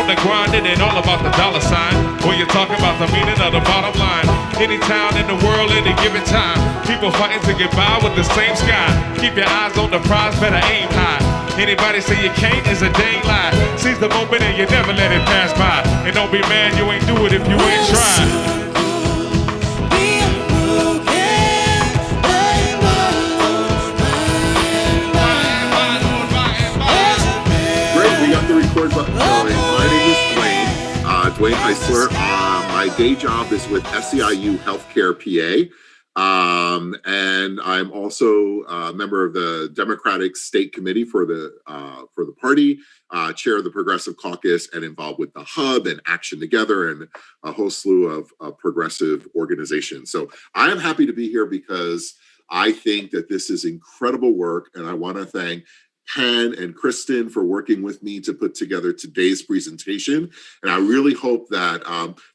on the grind, it ain't all about the dollar sign. When you're talking about the meaning of the bottom line. Any town in the world, any given time, people fighting to get by with the same sky. Keep your eyes on the prize, better aim high. Anybody say you can't is a dang lie. Seize the moment and you never let it pass by. And don't be mad you ain't do it if you ain't tried. My name is Dwayne Heisler. My day job is with SEIU Healthcare PA. And I'm also a member of the Democratic State Committee for the party, chair of the Progressive Caucus, and involved with the Hub and Action Together and a whole slew of progressive organizations. So I am happy to be here because I think that this is incredible work, and I want to thank Pen and Kristin for working with me to put together today's presentation. And I really hope that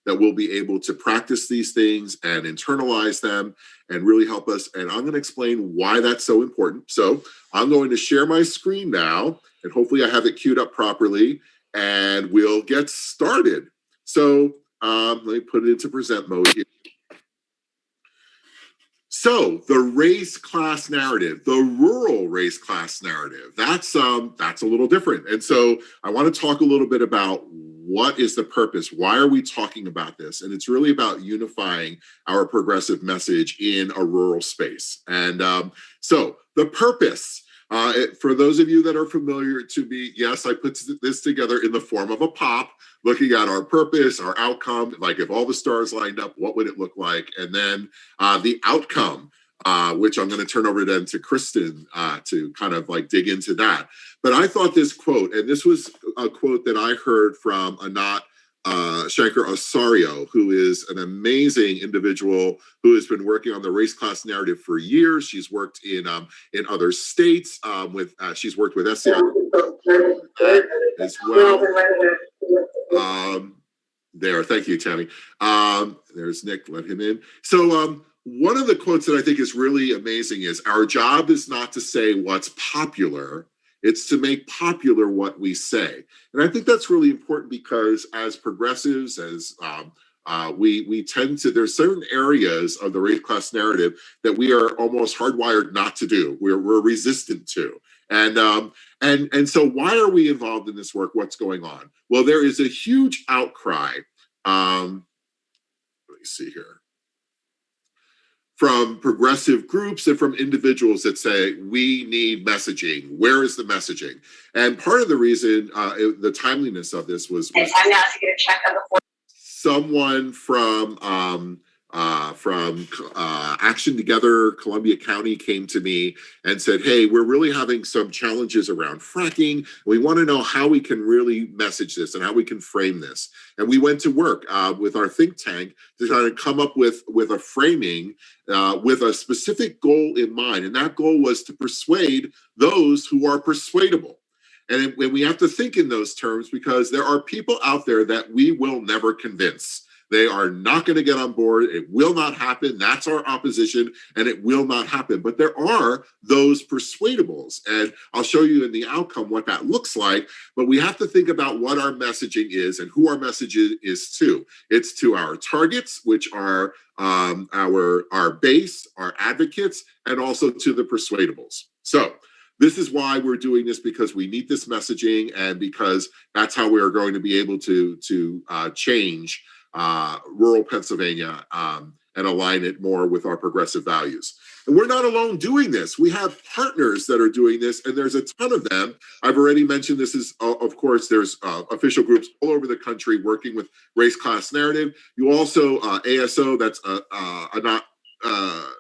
that we'll be able to practice these things and internalize them and really help us. And I'm going to explain why that's so important. So I'm going to share my screen now, and hopefully I have it queued up properly, and we'll get started. So let me put it into present mode here. So the race-class narrative, the rural race-class narrative, that's a little different. And so I want to talk a little bit about what is the purpose? Why are we talking about this? And it's really about unifying our progressive message in a rural space. And so the purpose, for those of you that are familiar to me, yes, I put this together in the form of a pop, looking at our purpose, our outcome, like if all the stars lined up, what would it look like? And then the outcome, which I'm going to turn over then to Kristin to kind of like dig into that. But I thought this quote, and this was a quote that I heard from Anat Shankar-Osario, who is an amazing individual who has been working on the race-class narrative for years. She's worked in other states. She's worked with SEIU as well. There, thank you, Tammy. There's Nick, let him in. So one of the quotes that I think is really amazing is, our job is not to say what's popular, it's to make popular what we say. And I think that's really important because as progressives, as we tend to, there's certain areas of the race class narrative that we are almost hardwired not to do. We're resistant to. And so why are we involved in this work? What's going on? Well, there is a huge outcry. Let me see here. From progressive groups and from individuals that say, we need messaging. Where is the messaging? And part of the reason, the timeliness of this was time now to get a check on the someone from Action Together, Columbia County came to me and said, hey, we're really having some challenges around fracking. We want to know how we can really message this and how we can frame this. And we went to work with our think tank to try to come up with a framing with a specific goal in mind. And that goal was to persuade those who are persuadable. And we have to think in those terms because there are people out there that we will never convince. They are not going to get on board. It will not happen. That's our opposition, and it will not happen. But there are those persuadables, and I'll show you in the outcome what that looks like. But we have to think about what our messaging is and who our message is to. It's to our targets, which are our base, our advocates, and also to the persuadables. So this is why we're doing this, because we need this messaging, and because that's how we are going to be able to change rural Pennsylvania and align it more with our progressive values. And we're not alone doing this. We have partners that are doing this, and there's a ton of them. I've already mentioned this is, of course, there's official groups all over the country working with race class narrative. You also, ASO, that's Anat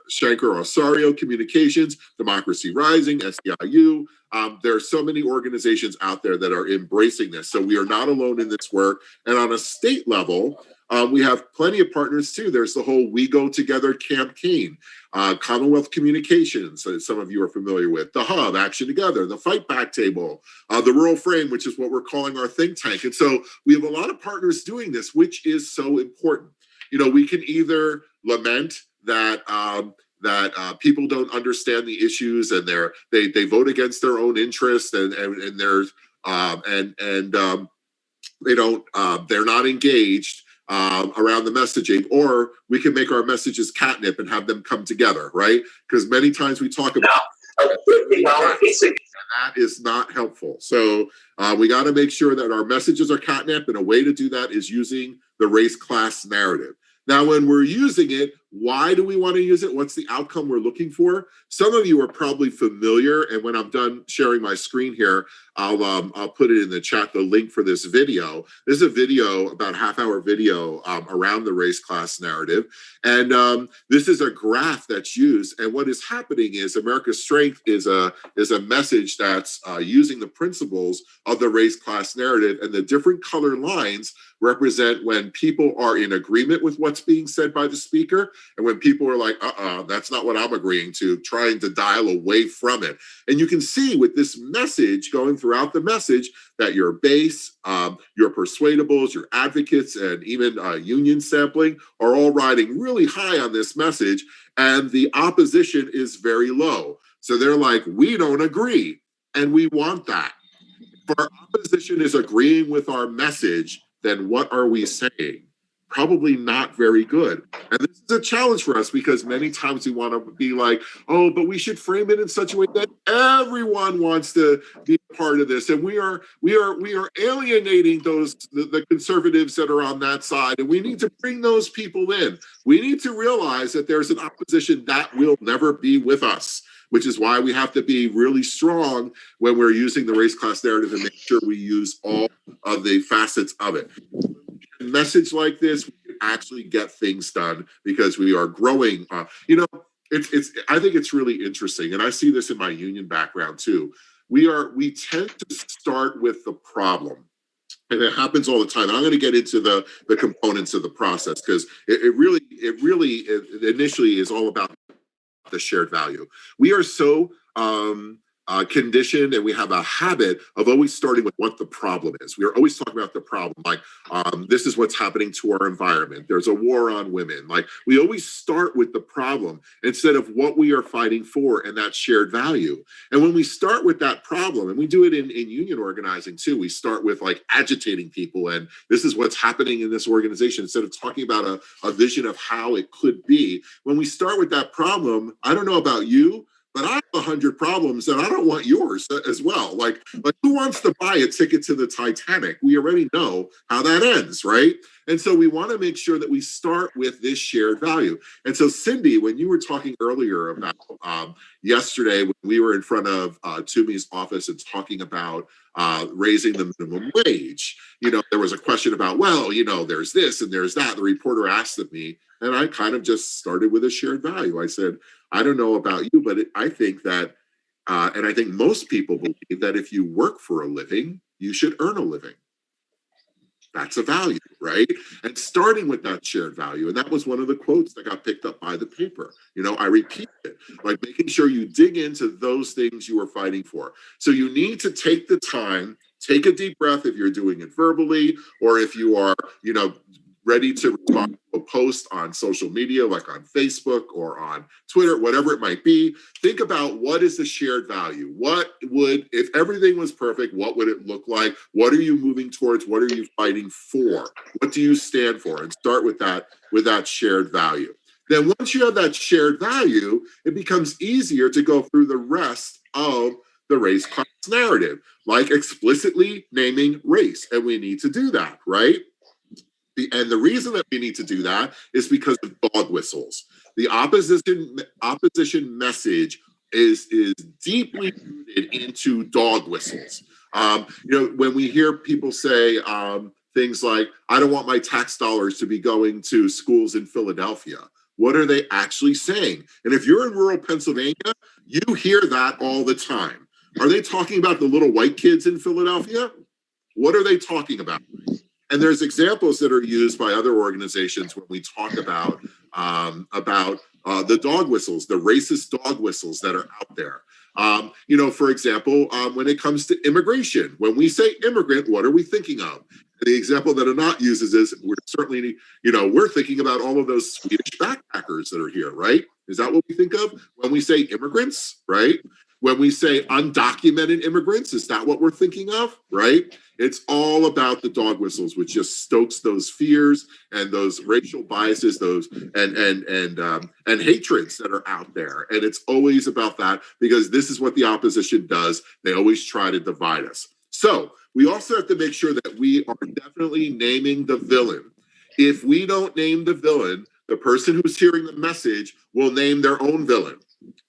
Shankar-Osario Communications, Democracy Rising, SEIU. There are so many organizations out there that are embracing this. So we are not alone in this work. And on a state level, we have plenty of partners too. There's the whole We Go Together campaign, Commonwealth Communications, that some of you are familiar with, the Hub, Action Together, the Fight Back Table, the Rural Frame, which is what we're calling our think tank. And so we have a lot of partners doing this, which is so important. You know, we can either lament that people don't understand the issues and they vote against their own interests and there's they're not engaged around the messaging, or we can make our messages catnip and have them come together, right? Because many times we talk about that is not helpful. So we got to make sure that our messages are catnip, and a way to do that is using the race class narrative. Now, when we're using it, why do we want to use it? What's the outcome we're looking for? Some of you are probably familiar, and when I'm done sharing my screen here, I'll put it in the chat, the link for this video. This is a video, about half-hour video around the race class narrative. And this is a graph that's used. And what is happening is America's Strength is a message that's using the principles of the race class narrative, and the different color lines represent when people are in agreement with what's being said by the speaker, and when people are like, that's not what I'm agreeing to, trying to dial away from it. And you can see with this message going throughout the message that your base, your persuadables, your advocates, and even union sampling are all riding really high on this message, and the opposition is very low. So they're like, we don't agree, and we want that. If our opposition is agreeing with our message, then what are we saying? Probably not very good. And this is a challenge for us, because many times we want to be like, oh, but we should frame it in such a way that everyone wants to be a part of this. And we are alienating the conservatives that are on that side. And we need to bring those people in. We need to realize that there's an opposition that will never be with us, which is why we have to be really strong when we're using the race class narrative and make sure we use all of the facets of it. A message like this, we can actually get things done, because we are growing. I think it's really interesting, and I see this in my union background too. We tend to start with the problem. And it happens all the time. And I'm going to get into the components of the process, because it really initially is all about the shared value. We are so conditioned, and we have a habit of always starting with what the problem is. We are always talking about the problem, like this is what's happening to our environment. There's a war on women. Like, we always start with the problem instead of what we are fighting for and that shared value. And when we start with that problem, and we do it in union organizing too, we start with like agitating people, and this is what's happening in this organization, instead of talking about a vision of how it could be. When we start with that problem, I don't know about you, but I have 100 problems, and I don't want yours as well. Like who wants to buy a ticket to the Titanic? We already know how that ends, right? And so we want to make sure that we start with this shared value. And so, Cindy, when you were talking earlier about yesterday, when we were in front of Toomey's office and talking about raising the minimum wage, there was a question about, well, there's this and there's that. The reporter asked of me, and I kind of just started with a shared value. I said, I don't know about you, but I think that, and I think most people believe that if you work for a living, you should earn a living. That's a value, right? And starting with that shared value. And that was one of the quotes that got picked up by the paper. I repeat it, like making sure you dig into those things you are fighting for. So you need to take the time, take a deep breath if you're doing it verbally, or if you are, ready to respond to a post on social media, like on Facebook or on Twitter, whatever it might be. Think about, what is the shared value? What would, if everything was perfect, what would it look like? What are you moving towards? What are you fighting for? What do you stand for? And start with that shared value. Then once you have that shared value, it becomes easier to go through the rest of the race class narrative, like explicitly naming race. And we need to do that, right? And the reason that we need to do that is because of dog whistles. The opposition message is deeply rooted into dog whistles. When we hear people say things like, I don't want my tax dollars to be going to schools in Philadelphia, what are they actually saying? And if you're in rural Pennsylvania, you hear that all the time. Are they talking about the little white kids in Philadelphia? What are they talking about? And there's examples that are used by other organizations when we talk about the dog whistles, the racist dog whistles that are out there. For example, when it comes to immigration, when we say immigrant, what are we thinking of? The example that Anat uses is, we're certainly, we're thinking about all of those Swedish backpackers that are here, right? Is that what we think of when we say immigrants, right? When we say undocumented immigrants, is that what we're thinking of, right? It's all about the dog whistles, which just stokes those fears and those racial biases, those and hatreds that are out there. And it's always about that, because this is what the opposition does. They always try to divide us. So we also have to make sure that we are definitely naming the villain. If we don't name the villain, the person who's hearing the message will name their own villain.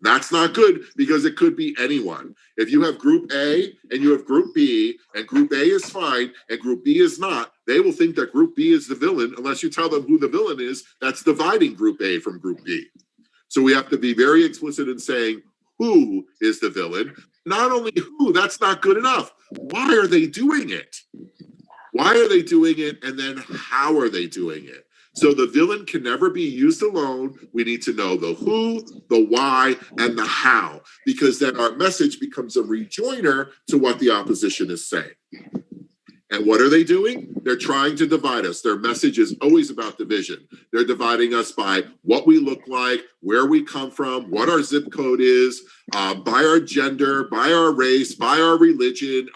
That's not good, because it could be anyone. If you have group A and you have group B, and group A is fine and group B is not, they will think that group B is the villain unless you tell them who the villain is that's dividing group A from group B. So we have to be very explicit in saying who is the villain. Not only who, that's not good enough. Why are they doing it? Why are they doing it? And then how are they doing it? So the villain can never be used alone. We need to know the who, the why, and the how, because then our message becomes a rejoinder to what the opposition is saying. And what are they doing? They're trying to divide us. Their message is always about division. They're dividing us by what we look like, where we come from, what our zip code is, by our gender, by our race, by our religion,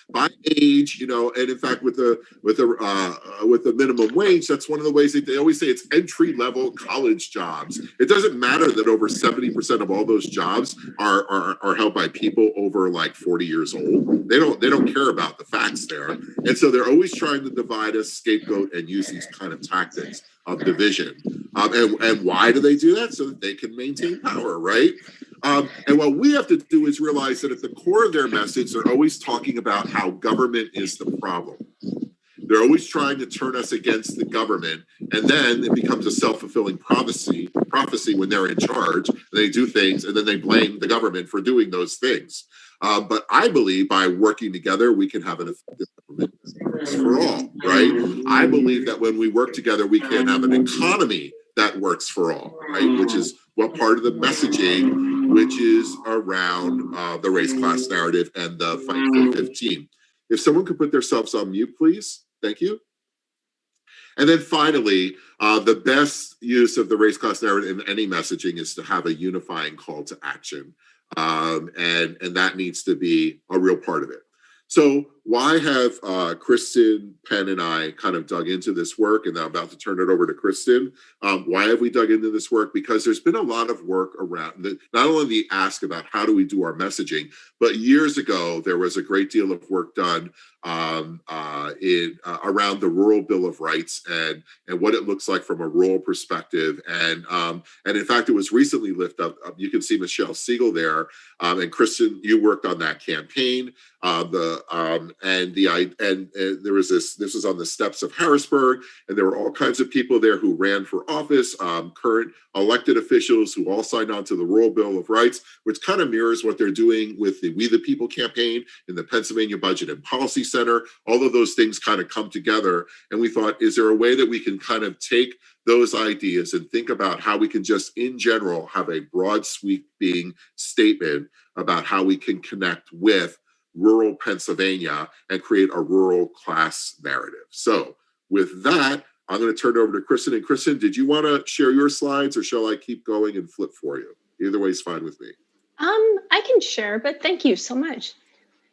by age. And in fact, with the minimum wage, that's one of the ways that they always say it's entry-level college jobs. It doesn't matter that over 70% of all those jobs are held by people over like 40 years old. They don't care about the facts there. And so they're always trying to divide us, scapegoat, and use these kind of tactics of division. And why do they do that? So that they can maintain power, right? And what we have to do is realize that at the core of their message, they're always talking about how government is the problem. They're always trying to turn us against the government, and then it becomes a self-fulfilling prophecy when they're in charge. They do things, and then they blame the government for doing those things. But I believe by working together, we can have an effective government for all, right? I believe that when we work together, we can have an economy that works for all, right? Which is what part of the messaging, which is around the race class narrative and the fight for 15. If someone could put themselves on mute, please. Thank you. And then finally, the best use of the race class narrative in any messaging is to have a unifying call to action. And that needs to be a real part of it. So why have Kristin, Penn, and I kind of dug into this work, and I'm about to turn it over to Kristin. Why have we dug into this work? Because there's been a lot of work around not only the ask about how do we do our messaging, but years ago, there was a great deal of work done around the Rural Bill of Rights and what it looks like from a rural perspective. And in fact, it was recently lifted up. You can see Michelle Siegel there. And Kristin, you worked on that campaign. There was this was on the steps of Harrisburg, and there were all kinds of people there who ran for office, current elected officials who all signed on to the Rural Bill of Rights, which kind of mirrors what they're doing with the We the People campaign in the Pennsylvania Budget and Policy Center. All of those things kind of come together. And we thought, is there a way that we can kind of take those ideas and think about how we can just in general have a broad sweeping statement about how we can connect with rural Pennsylvania and create a rural class narrative. So with that, I'm going to turn it over to Kristin. And Kristin, did you want to share your slides, or shall I keep going and flip for you? Either way is fine with me. I can share, but thank you so much.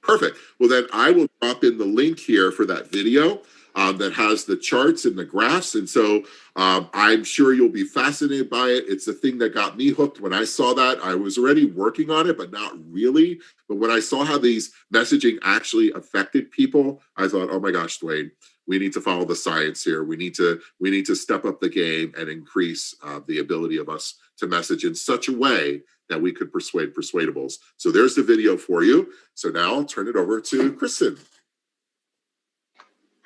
Perfect. Well, then I will drop in the link here for that video that has the charts and the graphs. And so I'm sure you'll be fascinated by it. It's the thing that got me hooked. When I saw that, I was already working on it, but not really. But when I saw how these messaging actually affected people, I thought, oh my gosh, Dwayne, we need to follow the science here. We need to step up the game and increase the ability of us to message in such a way that we could persuade persuadables. So there's the video for you. So now I'll turn it over to Kristin.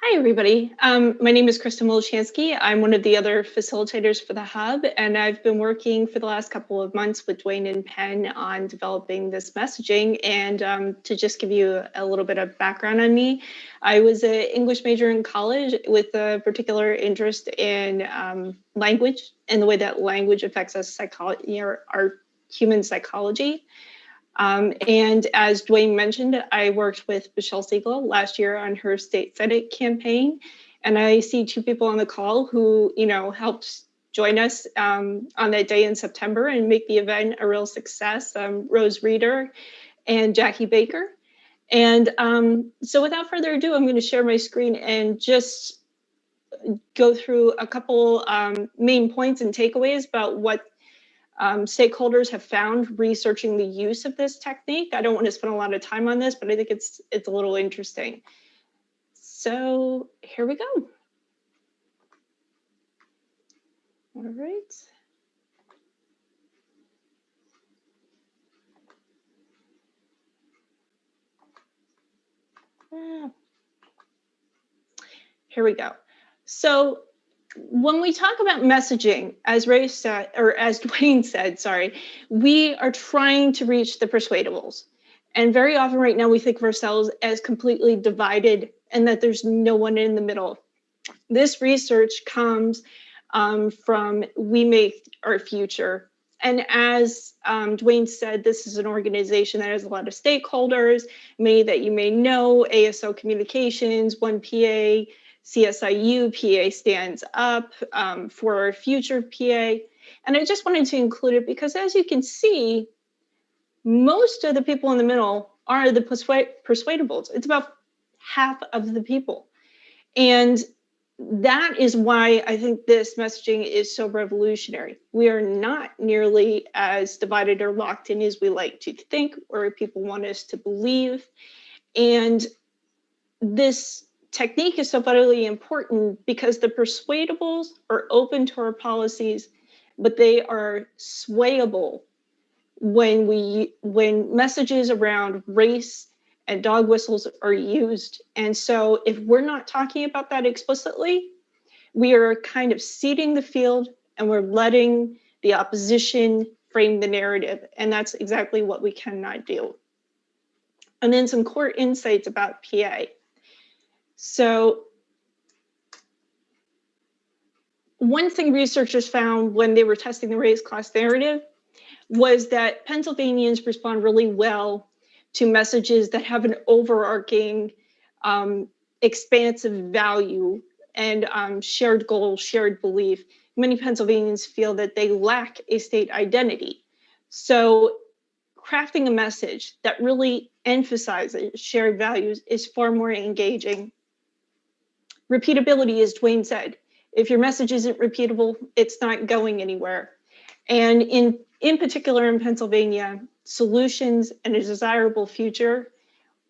Hi, everybody. My name is Kristin Mulchansky. I'm one of the other facilitators for the Hub, and I've been working for the last couple of months with Dwayne and Penn on developing this messaging. And to just give you a little bit of background on me, I was an English major in college with a particular interest in language and the way that language affects us, our human psychology. And as Dwayne mentioned, I worked with Michelle Siegel last year on her state Senate campaign. And I see two people on the call who, helped join us on that day in September and make the event a real success. Rose Reeder and Jackie Baker. And so without further ado, I'm going to share my screen and just go through a couple main points and takeaways about what stakeholders have found researching the use of this technique. I don't want to spend a lot of time on this, but I think it's a little interesting. So here we go. All right. Here we go. So when we talk about messaging, as Ray said, or as Dwayne said, sorry, we are trying to reach the persuadables. And very often right now we think of ourselves as completely divided and that there's no one in the middle. This research comes from We Make Our Future. And as Dwayne said, this is an organization that has a lot of stakeholders, many that you may know: ASO Communications, 1PA, CSIU, PA Stands Up, For Our Future PA. And I just wanted to include it because, as you can see, most of the people in the middle are the persuadables. It's about half of the people. And that is why I think this messaging is so revolutionary. We are not nearly as divided or locked in as we like to think, or people want us to believe. And this technique is so vitally important because the persuadables are open to our policies, but they are swayable when messages around race and dog whistles are used. And so if we're not talking about that explicitly, we are kind of seeding the field and we're letting the opposition frame the narrative. And that's exactly what we cannot do. And then some core insights about PA. So one thing researchers found when they were testing the race class narrative was that Pennsylvanians respond really well to messages that have an overarching expansive value and shared goal, shared belief. Many Pennsylvanians feel that they lack a state identity. So crafting a message that really emphasizes shared values is far more engaging. Repeatability, as Dwayne said, if your message isn't repeatable, it's not going anywhere. And in particular in Pennsylvania, solutions and a desirable future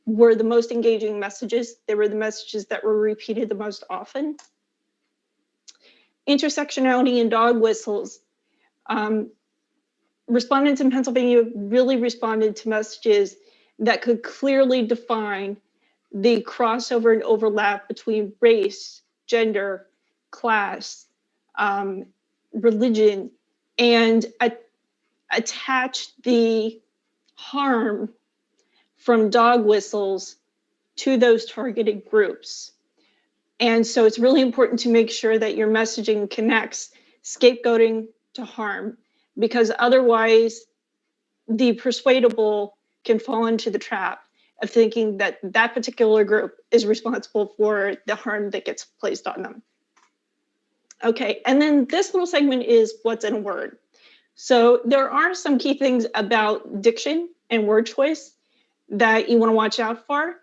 were the most engaging messages. They were the messages that were repeated the most often. Intersectionality and dog whistles. Respondents in Pennsylvania really responded to messages that could clearly define the crossover and overlap between race, gender, class, religion, and attach the harm from dog whistles to those targeted groups. And so it's really important to make sure that your messaging connects scapegoating to harm, because otherwise the persuadable can fall into the trap of thinking that that particular group is responsible for the harm that gets placed on them. Okay, and then this little segment is what's in a word. So there are some key things about diction and word choice that you want to watch out for.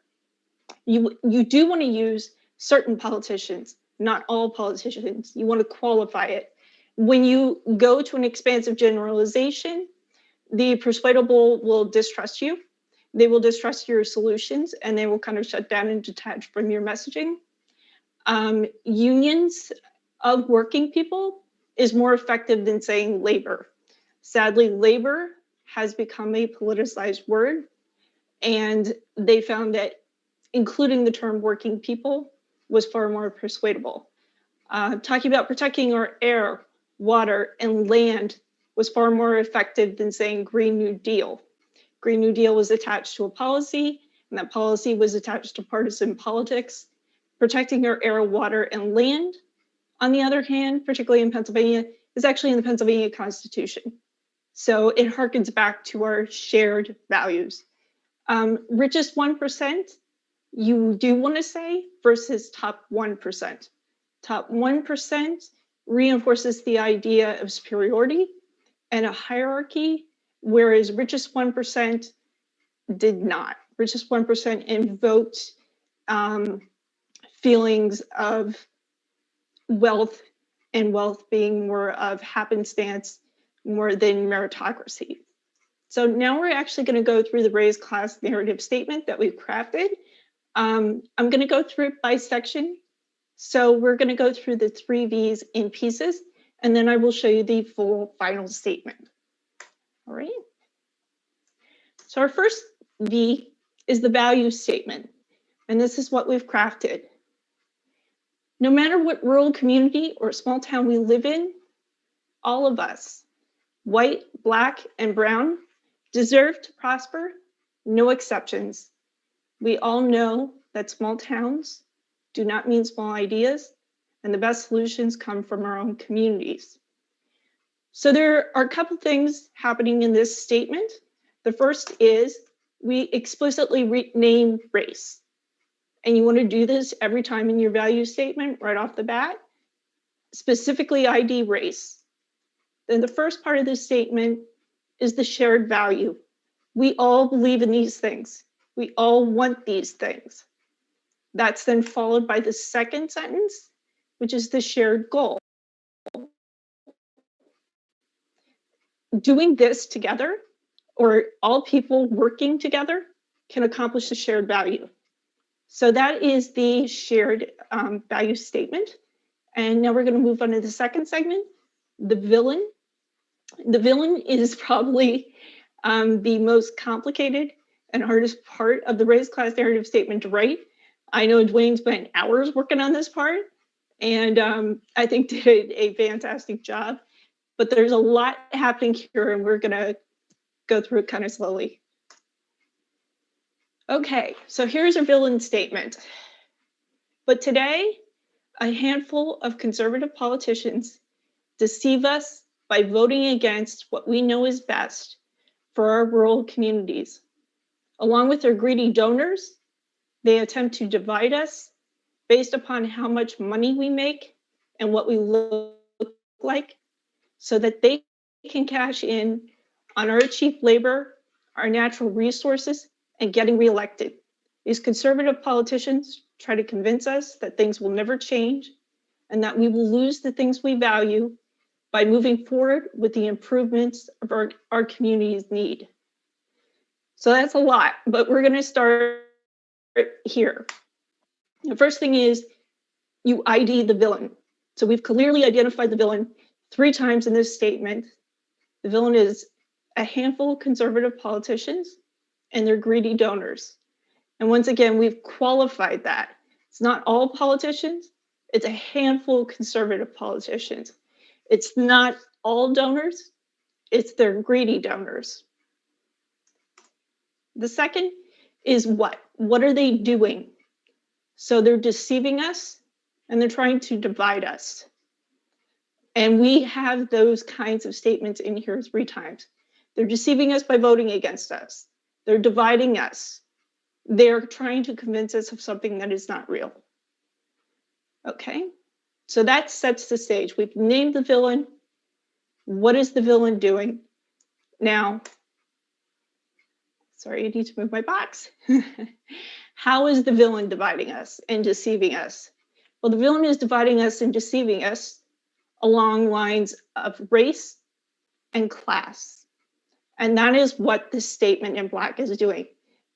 You do want to use certain politicians, not all politicians. You want to qualify it. When you go to an expansive generalization, the persuadable will distrust you. They will distrust your solutions, and they will kind of shut down and detach from your messaging. Unions of working people is more effective than saying labor. Sadly, labor has become a politicized word, and they found that including the term working people was far more persuadable. Talking about protecting our air, water, and land was far more effective than saying Green New Deal. Green New Deal was attached to a policy, and that policy was attached to partisan politics. Protecting our air, water, and land, on the other hand, particularly in Pennsylvania, is actually in the Pennsylvania Constitution. So it harkens back to our shared values. Richest 1%, you do want to say, versus top 1%. Top 1% reinforces the idea of superiority and a hierarchy, whereas richest 1% did not. Richest 1% invoked feelings of wealth, and wealth being more of happenstance more than meritocracy. So now we're actually going to go through the race class narrative statement that we've crafted. I'm going to go through it by section. So we're going to go through the 3 V's in pieces, and then I will show you the full final statement. All right. So our first V is the value statement, and this is what we've crafted. No matter what rural community or small town we live in, all of us, white, Black, and brown, deserve to prosper, no exceptions. We all know that small towns do not mean small ideas, and the best solutions come from our own communities. So there are a couple things happening in this statement. The first is we explicitly name race. And you want to do this every time in your value statement right off the bat, specifically ID race. Then the first part of this statement is the shared value. We all believe in these things. We all want these things. That's then followed by the second sentence, which is the shared goal. Doing this together, or all people working together, can accomplish the shared value. So that is the shared value statement. And now we're going to move on to the second segment, the villain. The villain is probably the most complicated and hardest part of the race class narrative statement to write. I know Dwayne spent hours working on this part, and I think did a fantastic job. But there's a lot happening here, and we're going to go through it kind of slowly. Okay, so here's a villain statement. But today, a handful of conservative politicians deceive us by voting against what we know is best for our rural communities. Along with their greedy donors, they attempt to divide us based upon how much money we make and what we look like, so that they can cash in on our cheap labor, our natural resources, and getting reelected. These conservative politicians try to convince us that things will never change and that we will lose the things we value by moving forward with the improvements of our communities need. So that's a lot, but we're going to start here. The first thing is you ID the villain. So we've clearly identified the villain 3 times in this statement. The villain is a handful of conservative politicians and their greedy donors. And once again, we've qualified that. It's not all politicians, it's a handful of conservative politicians. It's not all donors, it's their greedy donors. The second is what? What are they doing? So they're deceiving us and they're trying to divide us. And we have those kinds of statements in here 3 times. They're deceiving us by voting against us. They're dividing us. They're trying to convince us of something that is not real. Okay, so that sets the stage. We've named the villain. What is the villain doing? Now, sorry, I need to move my box. How is the villain dividing us and deceiving us? Well, the villain is dividing us and deceiving us along lines of race and class. And that is what this statement in black is doing,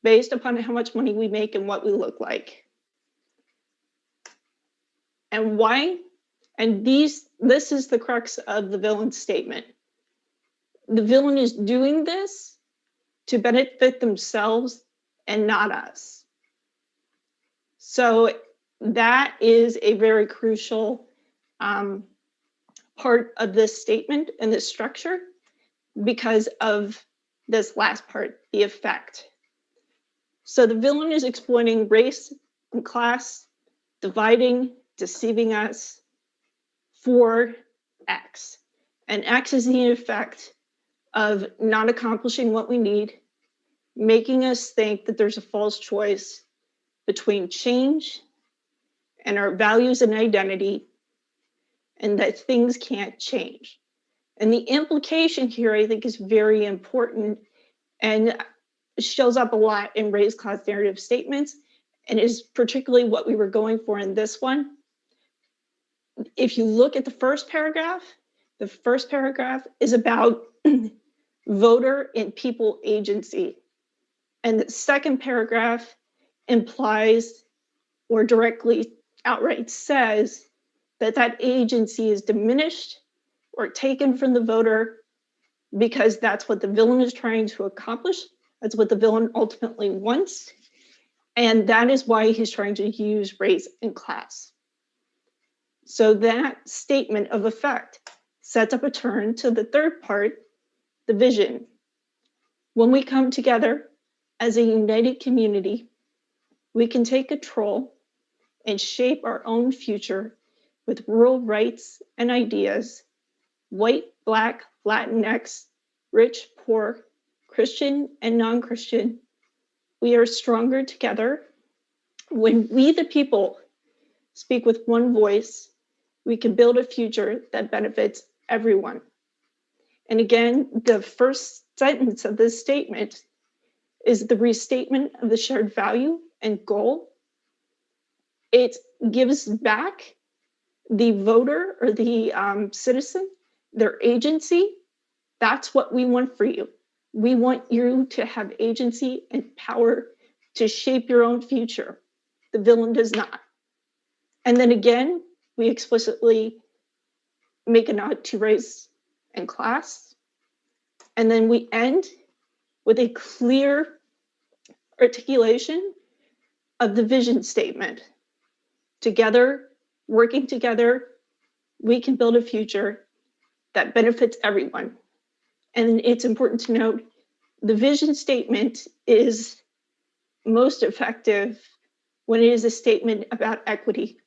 based upon how much money we make and what we look like. And why? And this is the crux of the villain statement. The villain is doing this to benefit themselves and not us. So that is a very crucial part of this statement and this structure because of this last part, the effect. So the villain is exploiting race and class, dividing, deceiving us for X. And X is the effect of not accomplishing what we need, making us think that there's a false choice between change and our values and identity, and that things can't change. And the implication here, I think, is very important. And shows up a lot in race class narrative statements, and is particularly what we were going for in this one. If you look at the first paragraph is about voter and people agency. And the second paragraph implies or directly outright says that that agency is diminished or taken from the voter because that's what the villain is trying to accomplish. That's what the villain ultimately wants. And that is why he's trying to use race and class. So that statement of effect sets up a turn to the third part, the vision. When we come together as a united community, we can take control and shape our own future with rural rights and ideas, white, Black, Latinx, rich, poor, Christian, and non-Christian. We are stronger together. When we, the people, speak with one voice, we can build a future that benefits everyone. And again, the first sentence of this statement is the restatement of the shared value and goal. It gives back the voter or the citizen their agency. That's what we want for you. We want you to have agency and power to shape your own future. The villain does not. And then again, we explicitly make a nod to race and class. And then we end with a clear articulation of the vision statement. Together, working together, we can build a future that benefits everyone. And it's important to note, the vision statement is most effective when it is a statement about equity.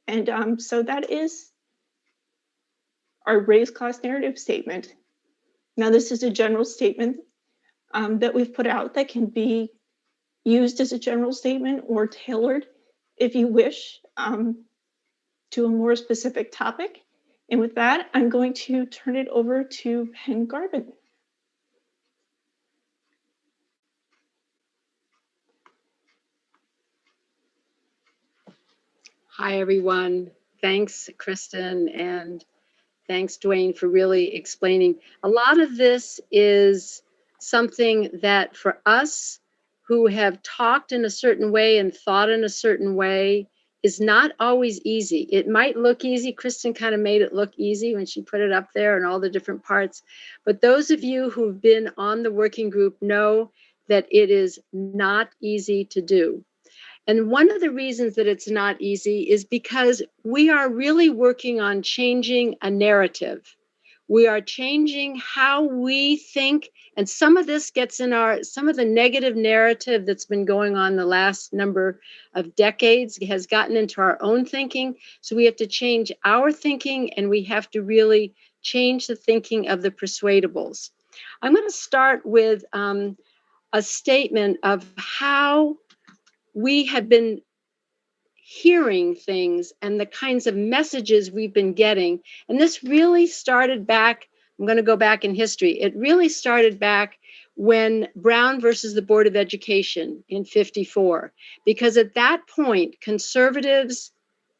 And so that is our race class narrative statement. Now, this is a general statement that we've put out that can be used as a general statement or tailored if you wish to a more specific topic. And with that, I'm going to turn it over to Penn Garvin. Hi, everyone. Thanks, Kristin, and thanks, Dwayne, for really explaining. A lot of this is something that for us who have talked in a certain way and thought in a certain way is not always easy. It might look easy. Kristin kind of made it look easy when she put it up there and all the different parts. But those of you who've been on the working group know that it is not easy to do. And one of the reasons that it's not easy is because we are really working on changing a narrative. We are changing how we think. And some of this gets in some of the negative narrative that's been going on the last number of decades has gotten into our own thinking. So we have to change our thinking, and we have to really change the thinking of the persuadables. I'm going to start with a statement of how we have been hearing things and the kinds of messages we've been getting. And this really started back, I'm going to go back in history. It really started back when Brown versus the Board of Education in '54, because at that point, conservatives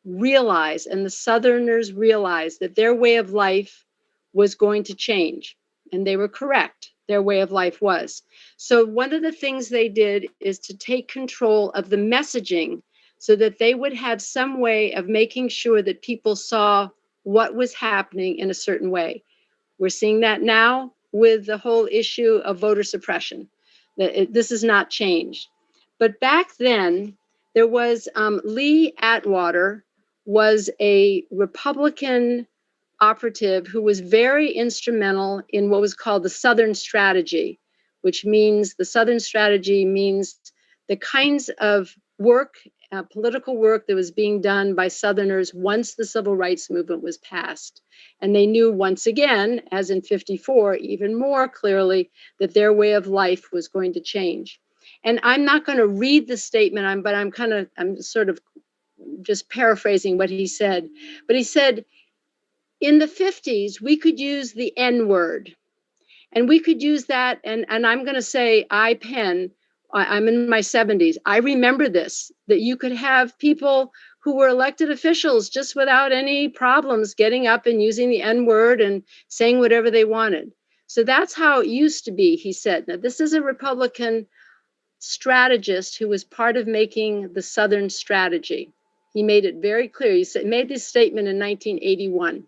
realized and the Southerners realized that their way of life was going to change. And they were correct. Their way of life was. So one of the things they did is to take control of the messaging so that they would have some way of making sure that people saw what was happening in a certain way. We're seeing that now with the whole issue of voter suppression. This has not changed. But back then, there was Lee Atwater was a Republican operative who was very instrumental in what was called the Southern Strategy, which means the Southern Strategy means the kinds of work, political work that was being done by Southerners once the Civil Rights Movement was passed. And they knew once again, as in '54, even more clearly, that their way of life was going to change. And I'm not going to read the statement, but I'm sort of just paraphrasing what he said. But he said, in the '50s, we could use the N word. And we could use that. And I'm going to say, I'm in my 70s. I remember this, that you could have people who were elected officials just without any problems getting up and using the N word and saying whatever they wanted. So that's how it used to be, he said. Now, this is a Republican strategist who was part of making the Southern strategy. He made it very clear. He made this statement in 1981.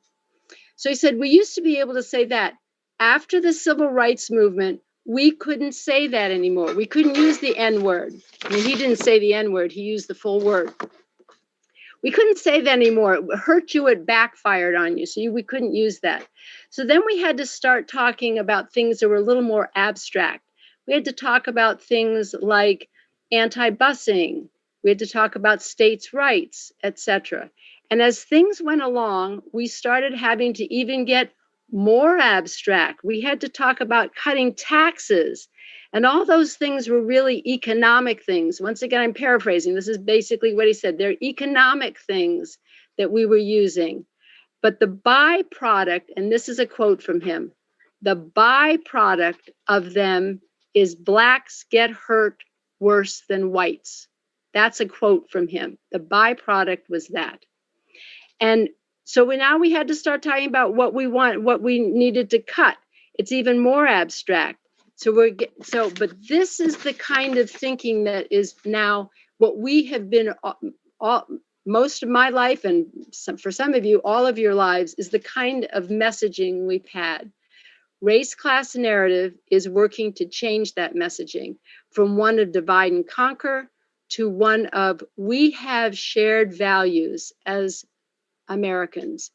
So he said, we used to be able to say that. After the civil rights movement, we couldn't say that anymore. We couldn't use the N word. I mean, he didn't say the N word, he used the full word. We couldn't say that anymore. It hurt you, it backfired on you. So we couldn't use that. So then we had to start talking about things that were a little more abstract. We had to talk about things like anti-busing. We had to talk about states' rights, etc. And as things went along, we started having to even get more abstract. We had to talk about cutting taxes. And all those things were really economic things. Once again, I'm paraphrasing. This is basically what he said. They're economic things that we were using. But the byproduct, and this is a quote from him, the byproduct of them is blacks get hurt worse than whites. That's a quote from him. The byproduct was that. And so now we had to start talking about what we want, what we needed to cut. It's even more abstract. But this is the kind of thinking that is now what we have been most of my life, and for some of you, all of your lives, is the kind of messaging we've had. Race class narrative is working to change that messaging from one of divide and conquer to one of we have shared values as Americans.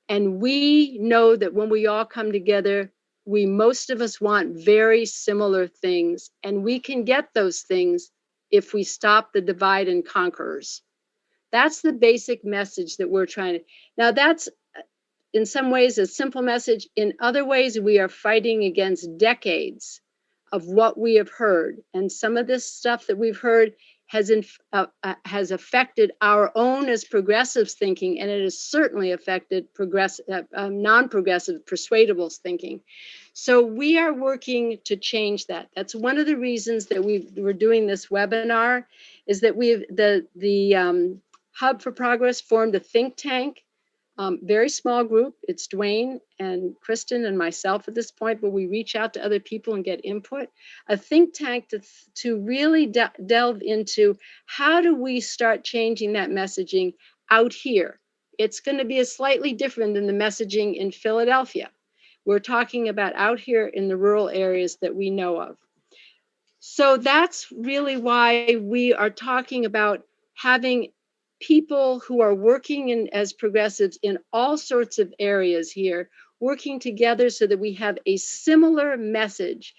And we know that when we all come together, most of us want very similar things, and we can get those things if we stop the divide and conquerors. That's the basic message that we're trying to. Now, that's in some ways a simple message. In other ways, we are fighting against decades of what we have heard. And some of this stuff that we've heard has affected our own as progressives thinking, and it has certainly affected non-progressive persuadables thinking. So we are working to change that. That's one of the reasons that we're doing this webinar, is that the Hub for Progress formed a think tank, very small group. It's Dwayne and Kristin and myself at this point, but we reach out to other people and get input. A think tank to really delve into how do we start changing that messaging out here. It's going to be slightly different than the messaging in Philadelphia. We're talking about out here in the rural areas that we know of. So that's really why we are talking about having people who are working as progressives in all sorts of areas here, working together so that we have a similar message.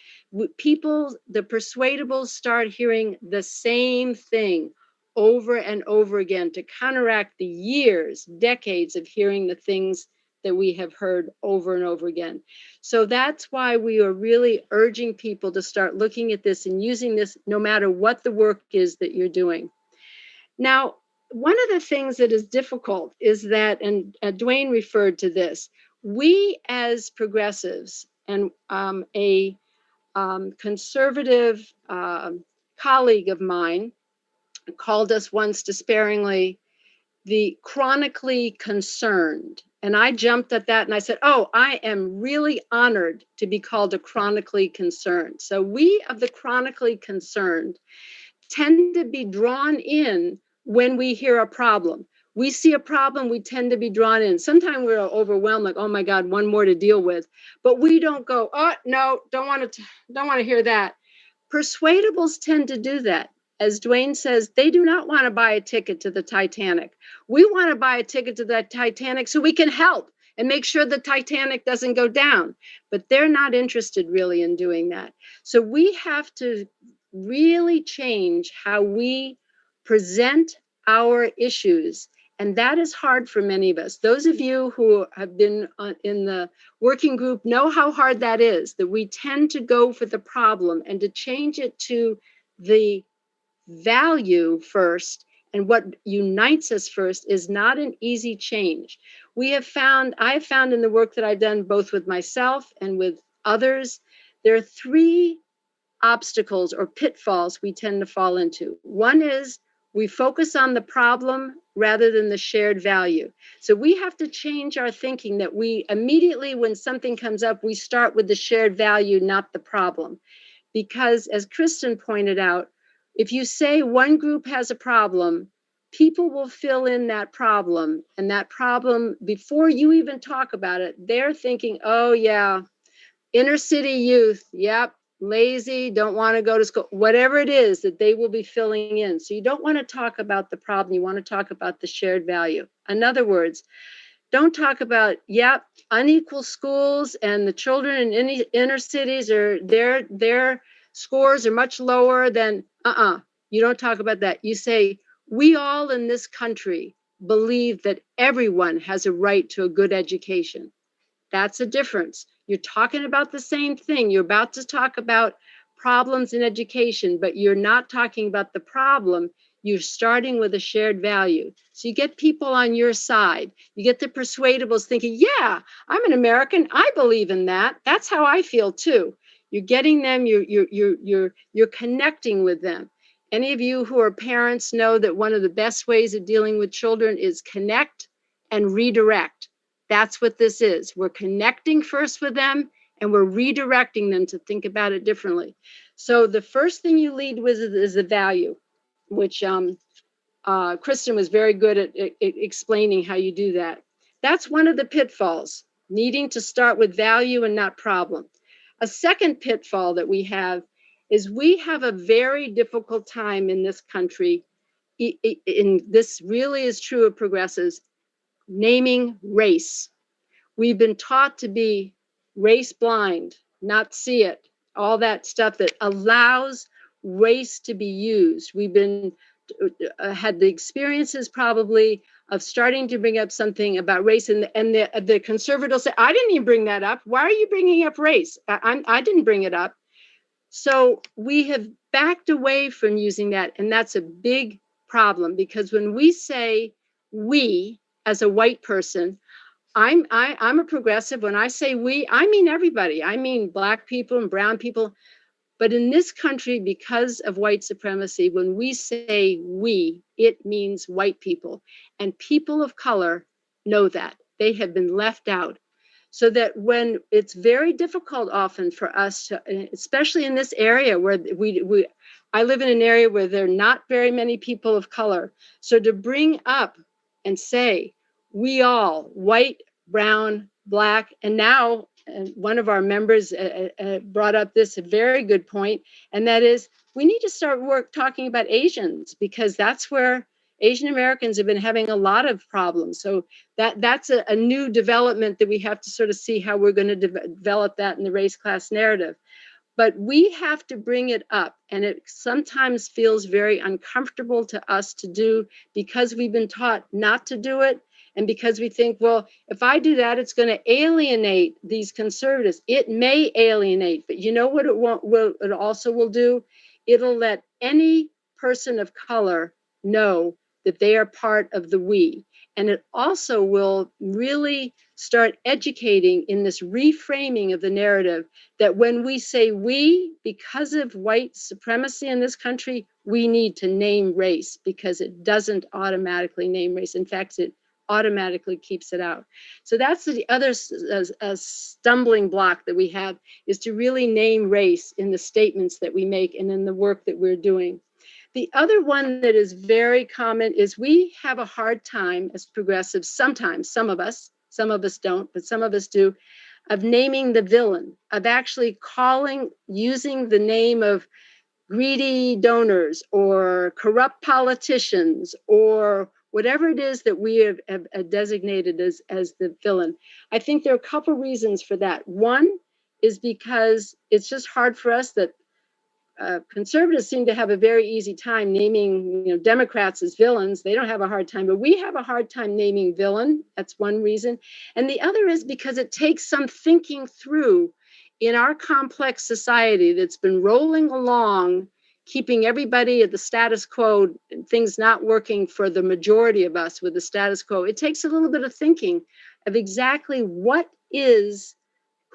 People, the persuadables, start hearing the same thing over and over again to counteract the years, decades of hearing the things that we have heard over and over again. So that's why we are really urging people to start looking at this and using this no matter what the work is that you're doing. Now, one of the things that is difficult is that, and Dwayne referred to this, we as progressives, and a conservative colleague of mine called us once despairingly the chronically concerned. And I jumped at that and I said, oh, I am really honored to be called a chronically concerned. So we of the chronically concerned tend to be drawn in when we hear a problem. We see a problem, we tend to be drawn in. Sometimes we're overwhelmed, like, oh my God, one more to deal with. But we don't go, oh no, don't want to hear that. Persuadables tend to do that. As Dwayne says, they do not want to buy a ticket to the Titanic. We want to buy a ticket to the Titanic so we can help and make sure the Titanic doesn't go down. But they're not interested really in doing that. So we have to really change how we present our issues. And that is hard for many of us. Those of you who have been in the working group know how hard that is, that we tend to go for the problem and to change it to the value first, and what unites us first is not an easy change. I have found in the work that I've done, both with myself and with others, there are three obstacles or pitfalls we tend to fall into. One is we focus on the problem rather than the shared value. So we have to change our thinking that we immediately, when something comes up, we start with the shared value, not the problem. Because as Kristin pointed out, if you say one group has a problem, people will fill in that problem. And that problem, before you even talk about it, they're thinking, oh yeah, inner city youth, yep, lazy, don't want to go to school, whatever it is that they will be filling in. So you don't want to talk about the problem, you want to talk about the shared value. In other words, don't talk about, yep, unequal schools and the children in inner cities are their scores are much lower than, you don't talk about that. You say, we all in this country believe that everyone has a right to a good education. That's a difference. You're talking about the same thing. You're about to talk about problems in education, but you're not talking about the problem. You're starting with a shared value. So you get people on your side. You get the persuadables thinking, yeah, I'm an American. I believe in that. That's how I feel too. You're getting them, you're connecting with them. Any of you who are parents know that one of the best ways of dealing with children is connect and redirect. That's what this is. We're connecting first with them and we're redirecting them to think about it differently. So the first thing you lead with is the value, which Kristin was very good at explaining how you do that. That's one of the pitfalls, needing to start with value and not problem. A second pitfall that we have is we have a very difficult time in this country, and this really is true of progressives, naming race. We've been taught to be race blind, not see it, all that stuff that allows race to be used. We've been had the experiences probably of starting to bring up something about race, and the conservatives say, I didn't even bring that up. Why are you bringing up race? I didn't bring it up. So we have backed away from using that, and that's a big problem, because when we say we as a white person, I'm a progressive. When I say we, I mean everybody. I mean Black people and brown people. But in this country, because of white supremacy, when we say we, it means white people. And people of color know that. They have been left out. So that when it's very difficult often for us to, especially in this area where I live in an area where there are not very many people of color. So to bring up and say, we all, white, brown, Black, and now one of our members brought up this very good point, and that is we need to start talking about Asians, because that's where Asian Americans have been having a lot of problems. So that's a new development that we have to sort of see how we're going to develop that in the race class narrative. But we have to bring it up, and it sometimes feels very uncomfortable to us to do because we've been taught not to do it. And because we think, well, if I do that, it's going to alienate these conservatives. It may alienate, but you know what it also will do? It'll let any person of color know that they are part of the we. And it also will really start educating in this reframing of the narrative that when we say we, because of white supremacy in this country, we need to name race, because it doesn't automatically name race. In fact, it automatically keeps it out. So that's the other stumbling block that we have, is to really name race in the statements that we make and in the work that we're doing. The other one that is very common is we have a hard time as progressives, sometimes, some of us don't, but some of us do, of naming the villain, of actually using the name of greedy donors or corrupt politicians or whatever it is that we have designated as the villain. I think there are a couple reasons for that. One is because it's just hard for us that conservatives seem to have a very easy time naming, Democrats as villains. They don't have a hard time, but we have a hard time naming villain. That's one reason. And the other is because it takes some thinking through in our complex society that's been rolling along, keeping everybody at the status quo, and things not working for the majority of us with the status quo. It takes a little bit of thinking of exactly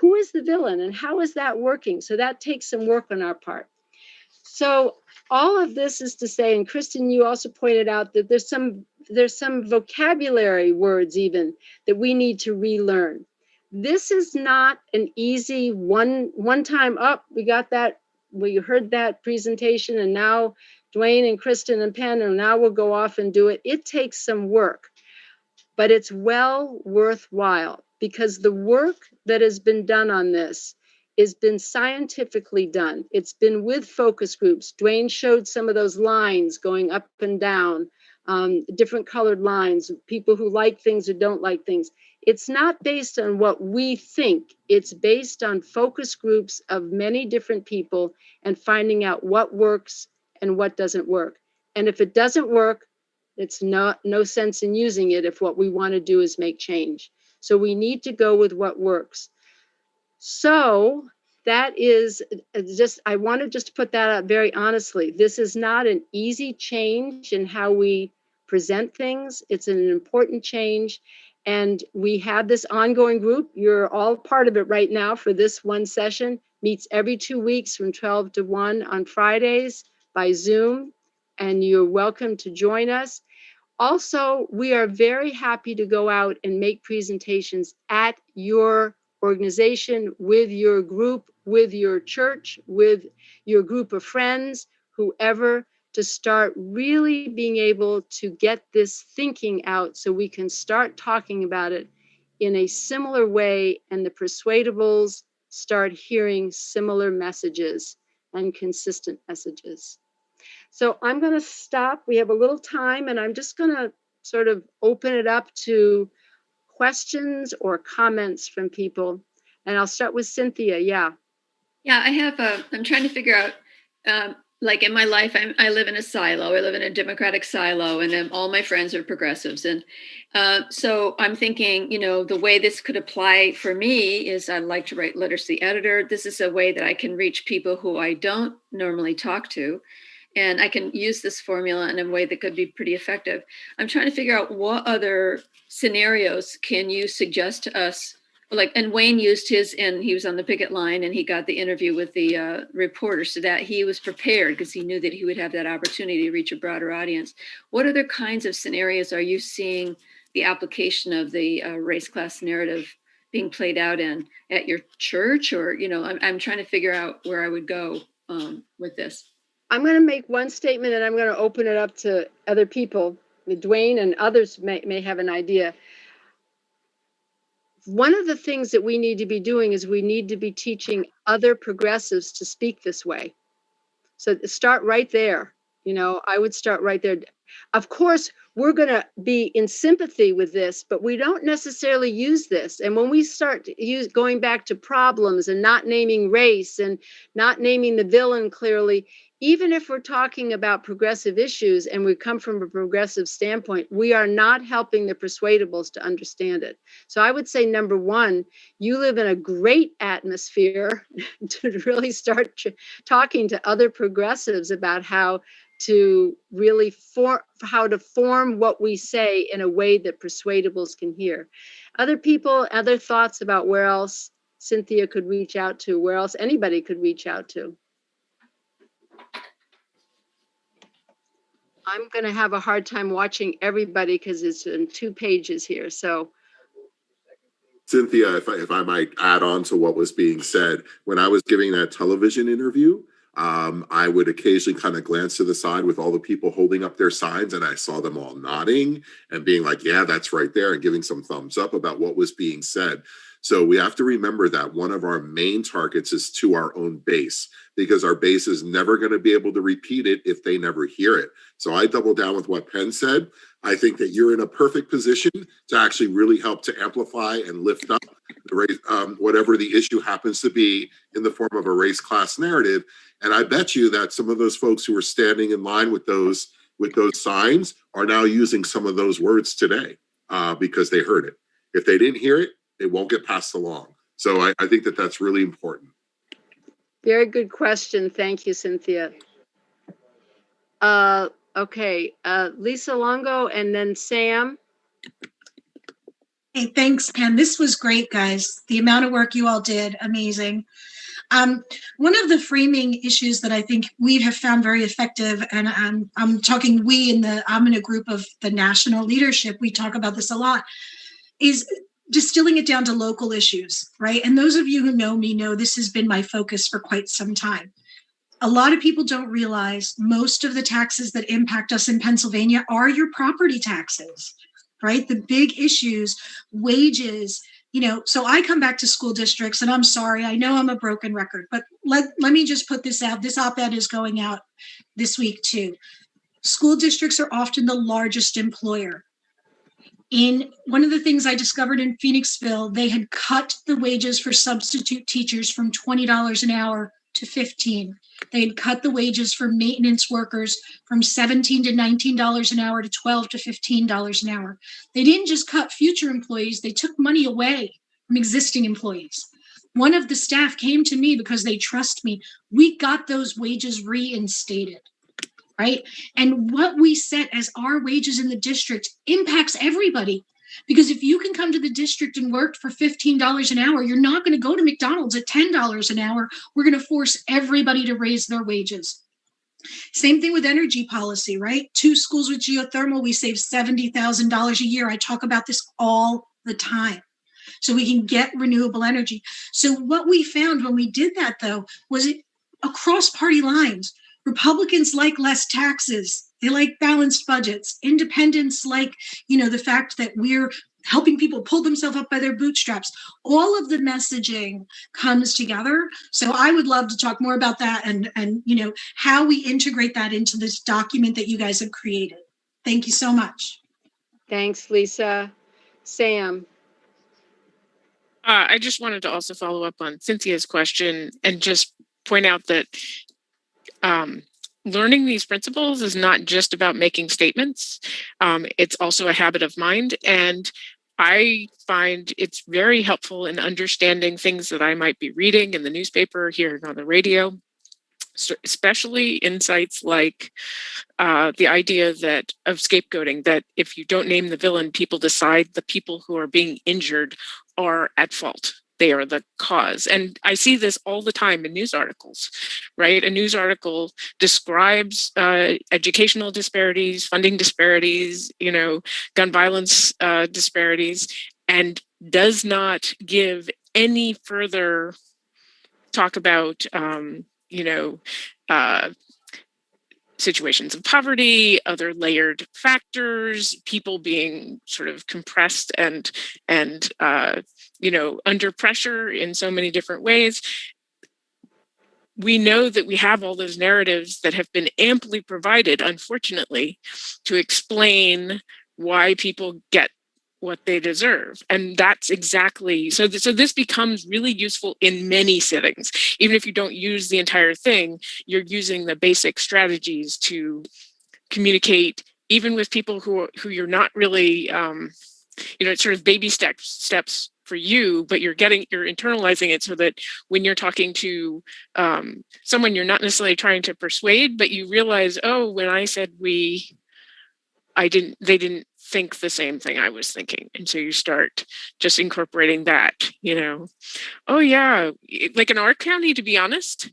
who is the villain and how is that working? So that takes some work on our part. So all of this is to say, and Kristin, you also pointed out that there's some vocabulary words even that we need to relearn. This is not an easy one time up. We got that, we heard that presentation, and now Dwayne and Kristin and Penn, and now we'll go off and do it. It takes some work, but it's well worthwhile, because the work that has been done on this has been scientifically done. It's been with focus groups. Dwayne showed some of those lines going up and down, different colored lines, people who like things or don't like things. It's not based on what we think. It's based on focus groups of many different people and finding out what works and what doesn't work. And if it doesn't work, it's no sense in using it if what we want to do is make change. So we need to go with what works. So that is just, I wanted just to put that out very honestly. This is not an easy change in how we present things. It's an important change. And we have this ongoing group. You're all part of it right now for this one session. Meets every 2 weeks from 12 to 1 on Fridays by Zoom. And you're welcome to join us. Also, we are very happy to go out and make presentations at your organization, with your group, with your church, with your group of friends, whoever, to start really being able to get this thinking out so we can start talking about it in a similar way, and the persuadables start hearing similar messages and consistent messages. So I'm going to stop. We have a little time, and I'm just going to sort of open it up to questions or comments from people. And I'll start with Cynthia. Yeah. Yeah, I'm trying to figure out, like in my life, I live in a silo. I live in a Democratic silo, and all my friends are progressives. And so I'm thinking, the way this could apply for me is I like to write letters to the editor. This is a way that I can reach people who I don't normally talk to. And I can use this formula in a way that could be pretty effective. I'm trying to figure out what other scenarios can you suggest to us? Like, and Wayne used his, and he was on the picket line, and he got the interview with the reporter, so that he was prepared because he knew that he would have that opportunity to reach a broader audience. What other kinds of scenarios are you seeing the application of the race class narrative being played out in at your church? Or, I'm trying to figure out where I would go with this. I'm going to make one statement, and I'm going to open it up to other people. Dwayne and others may have an idea. One of the things that we need to be doing is we need to be teaching other progressives to speak this way. So start right there. I would start right there. Of course, we're going to be in sympathy with this, but we don't necessarily use this. And when we start going back to problems and not naming race and not naming the villain clearly, even if we're talking about progressive issues and we come from a progressive standpoint, we are not helping the persuadables to understand it. So I would say, number one, you live in a great atmosphere to really start talking to other progressives about how to really form what we say in a way that persuadables can hear. Other people, other thoughts about where else Cynthia could reach out to, where else anybody could reach out to. I'm going to have a hard time watching everybody because it's in 2 pages here. So, Cynthia, if I might add on to what was being said, when I was giving that television interview, I would occasionally kind of glance to the side with all the people holding up their signs, and I saw them all nodding and being like, yeah, that's right there, and giving some thumbs up about what was being said. So we have to remember that one of our main targets is to our own base, because our base is never going to be able to repeat it if they never hear it. So I double down with what Penn said. I think that you're in a perfect position to actually really help to amplify and lift up the race, whatever the issue happens to be, in the form of a race class narrative. And I bet you that some of those folks who are standing in line with those signs are now using some of those words today because they heard it. If they didn't hear it, it won't get passed along. So I think that that's really important. Very good question. Thank you, Cynthia. Okay, Lisa Longo and then Sam. Hey, thanks, Pam. This was great, guys. The amount of work you all did, amazing. One of the framing issues that I think we have found very effective, and I'm talking I'm in a group of the national leadership, we talk about this a lot, is distilling it down to local issues, right? And those of you who know me know this has been my focus for quite some time. A lot of people don't realize most of the taxes that impact us in Pennsylvania are your property taxes, right? The big issues, wages, so I come back to school districts, and I'm sorry, I know I'm a broken record, but let me just put this out. This op-ed is going out this week too. School districts are often the largest employer. In one of the things I discovered in Phoenixville, they had cut the wages for substitute teachers from $20 an hour to $15. They had cut the wages for maintenance workers from $17 to $19 an hour to $12 to $15 an hour. They didn't just cut future employees, they took money away from existing employees. One of the staff came to me because they trust me. We got those wages reinstated. Right? And what we set as our wages in the district impacts everybody. Because if you can come to the district and work for $15 an hour, you're not going to go to McDonald's at $10 an hour. We're going to force everybody to raise their wages. Same thing with energy policy, right? 2 schools with geothermal, we save $70,000 a year. I talk about this all the time. So we can get renewable energy. So what we found when we did that, though, was it across party lines. Republicans like less taxes. They like balanced budgets. Independents like, the fact that we're helping people pull themselves up by their bootstraps. All of the messaging comes together. So I would love to talk more about that and how we integrate that into this document that you guys have created. Thank you so much. Thanks, Lisa. Sam. I just wanted to also follow up on Cynthia's question and just point out that learning these principles is not just about making statements. It's also a habit of mind. And I find it's very helpful in understanding things that I might be reading in the newspaper, hearing on the radio, so especially insights like the idea of scapegoating, that if you don't name the villain, people decide the people who are being injured are at fault. They are the cause. And I see this all the time in news articles, right? A news article describes educational disparities, funding disparities, gun violence disparities, and does not give any further talk about, situations of poverty, other layered factors, people being sort of compressed and under pressure in so many different ways. We know that we have all those narratives that have been amply provided, unfortunately, to explain why people get what they deserve. And that's exactly, so this becomes really useful in many settings. Even if you don't use the entire thing, you're using the basic strategies to communicate, even with people who you're not really, it's sort of baby steps for you, but you're internalizing it so that when you're talking to someone you're not necessarily trying to persuade, but you realize, oh, when I said they didn't think the same thing I was thinking. And so you start just incorporating that, oh yeah, like in our county, to be honest,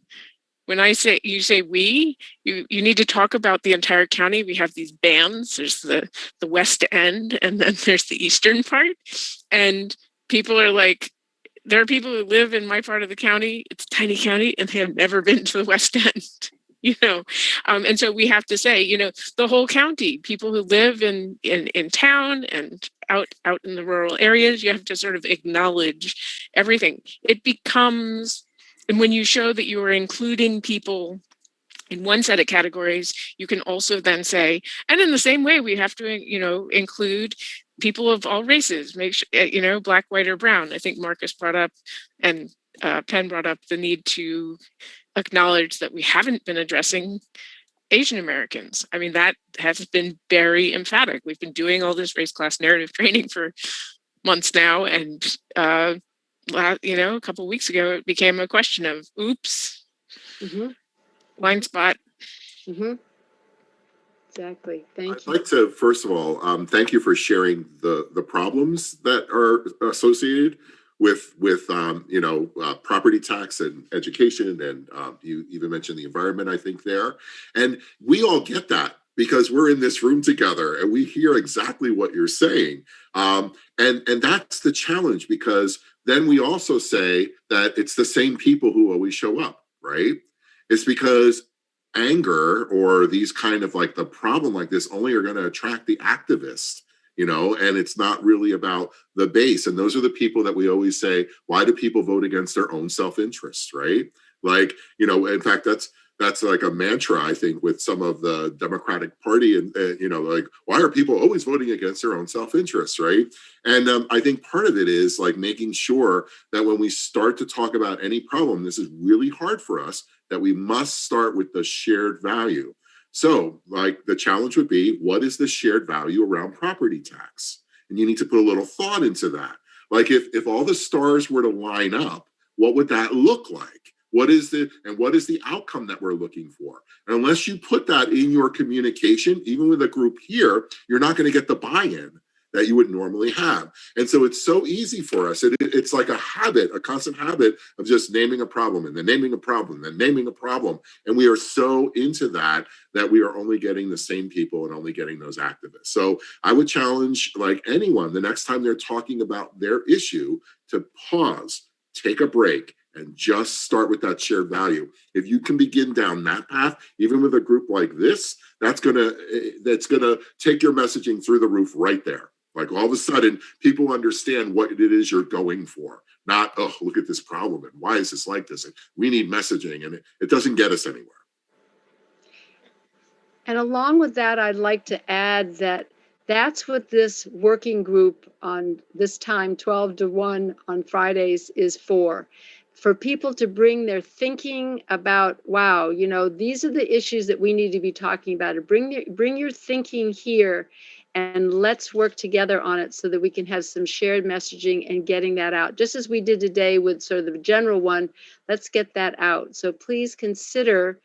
when you say we, you need to talk about the entire county. We have these bands. There's the West End, and then there's the eastern part. And people are like, there are people who live in my part of the county. It's a tiny county, and they have never been to the West End. And so we have to say, the whole county, people who live in town and out in the rural areas, you have to sort of acknowledge everything. It becomes, and when you show that you are including people in one set of categories, you can also then say, and in the same way, we have to, include people of all races, make sure, black, white, or brown. I think Marcus brought up and Penn brought up the need to acknowledge that we haven't been addressing Asian Americans. I mean, that has been very emphatic. We've been doing all this race class narrative training for months now. And, a couple of weeks ago, it became a question of, oops, blind spot. Mm-hmm. Exactly. Thank I'd you. like to, first of all, thank you for sharing the problems that are associated with property tax and education, and you even mentioned the environment, I think, there. And we all get that because we're in this room together and we hear exactly what you're saying. And that's the challenge, because then we also say that it's the same people who always show up, right? It's because anger or these kind of like the problem like this only are going to attract the activists, and it's not really about the base. And those are the people that we always say, why do people vote against their own self-interest, right? Like, in fact, that's like a mantra, I think, with some of the Democratic Party, and like, why are people always voting against their own self-interest, right? And I think part of it is like making sure that when we start to talk about any problem, this is really hard for us, that we must start with the shared value. So like the challenge would be, what is the shared value around property tax? And you need to put a little thought into that. Like if all the stars were to line up, what would that look like? What is the outcome that we're looking for? And unless you put that in your communication, even with a group here, you're not going to get the buy-in that you would normally have. And so it's so easy for us. It's like a habit, a constant habit of just naming a problem and then naming a problem and naming a problem. And we are so into that we are only getting the same people and only getting those activists. So I would challenge like anyone, the next time they're talking about their issue, to pause, take a break, and just start with that shared value. If you can begin down that path, even with a group like this, that's gonna take your messaging through the roof right there. Like all of a sudden, people understand what it is you're going for. Not, oh, look at this problem and why is this like this? And we need messaging, and it doesn't get us anywhere. And along with that, I'd like to add that that's what this working group on this time, 12 to 1 on Fridays, is for people to bring their thinking about, wow, these are the issues that we need to be talking about. Bring your thinking here, and let's work together on it so that we can have some shared messaging and getting that out. Just as we did today with sort of the general one, let's get that out. So please consider,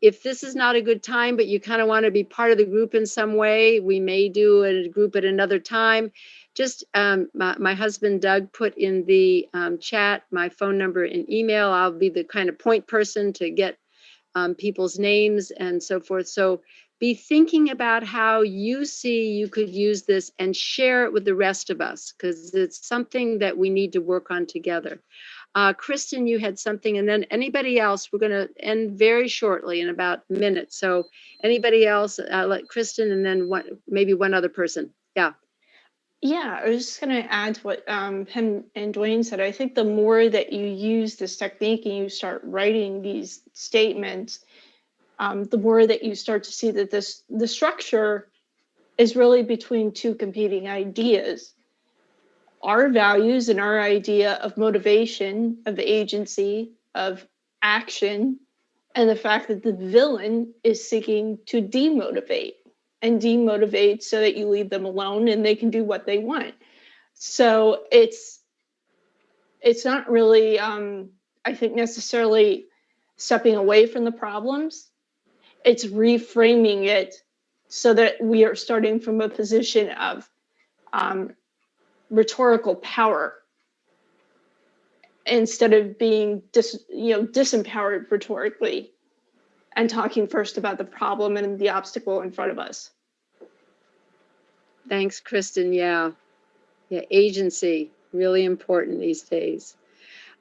if this is not a good time, but you kind of want to be part of the group in some way, we may do a group at another time. Just my husband, Doug, put in the chat my phone number and email. I'll be the kind of point person to get people's names and so forth. So be thinking about how you see you could use this and share it with the rest of us, because it's something that we need to work on together. Kristin, you had something, and then anybody else. We're going to end very shortly in about a minute. So anybody else, let Kristin, and then maybe one other person. Yeah. Yeah, I was just going to add to what him and Dwayne said. I think the more that you use this technique and you start writing these statements, the more that you start to see that the structure is really between two competing ideas. Our values and our idea of motivation, of agency, of action, and the fact that the villain is seeking to demotivate so that you leave them alone and they can do what they want. So it's not really, I think, necessarily stepping away from the problems. It's reframing it so that we are starting from a position of rhetorical power instead of being disempowered rhetorically, and talking first about the problem and the obstacle in front of us. Thanks, Kristin. Yeah, agency, really important these days.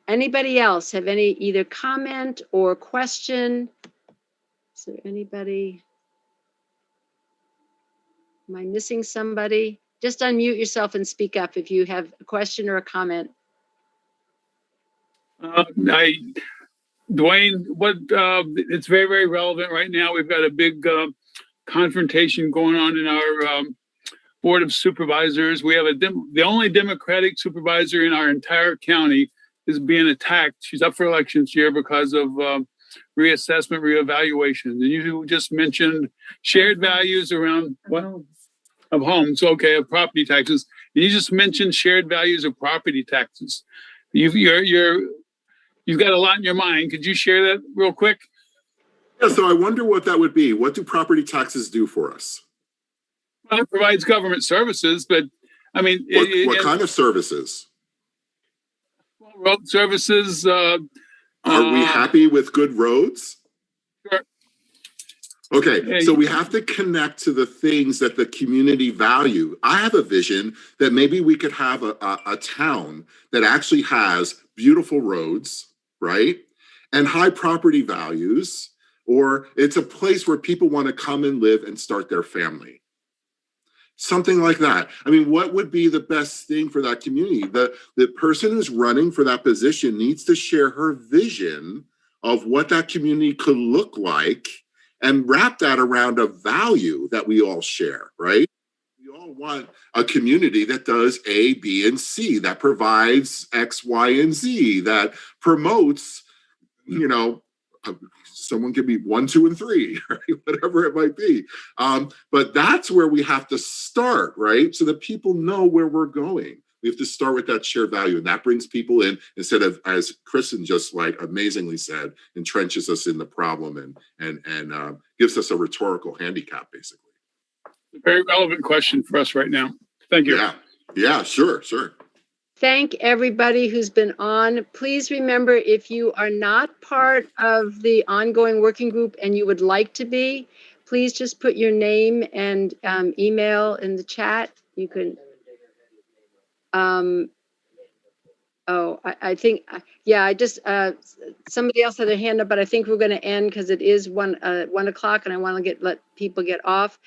Anybody else have any either comment or question? Is there anybody? Am I missing somebody? Just unmute yourself and speak up if you have a question or a comment. Dwayne, it's very, very relevant right now. We've got a big confrontation going on in our Board of Supervisors. We have the only Democratic supervisor in our entire county is being attacked. She's up for election this year because of reassessment, reevaluation. And you just mentioned shared values around of homes, okay, of property taxes. And you just mentioned shared values of property taxes. You've got a lot in your mind. Could you share that real quick? Yeah, so I wonder what that would be. What do property taxes do for us? Well, it provides government services, but I mean, What kind of services? road services. Are we happy with good roads? Sure. Okay, so we have to connect to the things that the community value. I have a vision that maybe we could have a town that actually has beautiful roads, right? And high property values, or it's a place where people want to come and live and start their family. Something like that. I mean, what would be the best thing for that community? The person who's running for that position needs to share her vision of what that community could look like and wrap that around a value that we all share, right? We all want a community that does A, B, and C, that provides X, Y, and Z, that promotes, you know, someone give me 1, 2, and 3, right? Whatever it might be. But that's where we have to start, right? So that people know where we're going. We have to start with that shared value, and that brings people in instead of, as Kristin just like amazingly said, entrenches us in the problem and gives us a rhetorical handicap, basically. Very relevant question for us right now. Thank you. Yeah, sure. Thank everybody who's been on. Please remember, if you are not part of the ongoing working group and you would like to be, please just put your name and email in the chat. You can. I think, I just, somebody else had a hand up, but I think we're going to end because it is 1 o'clock and I want to let people get off.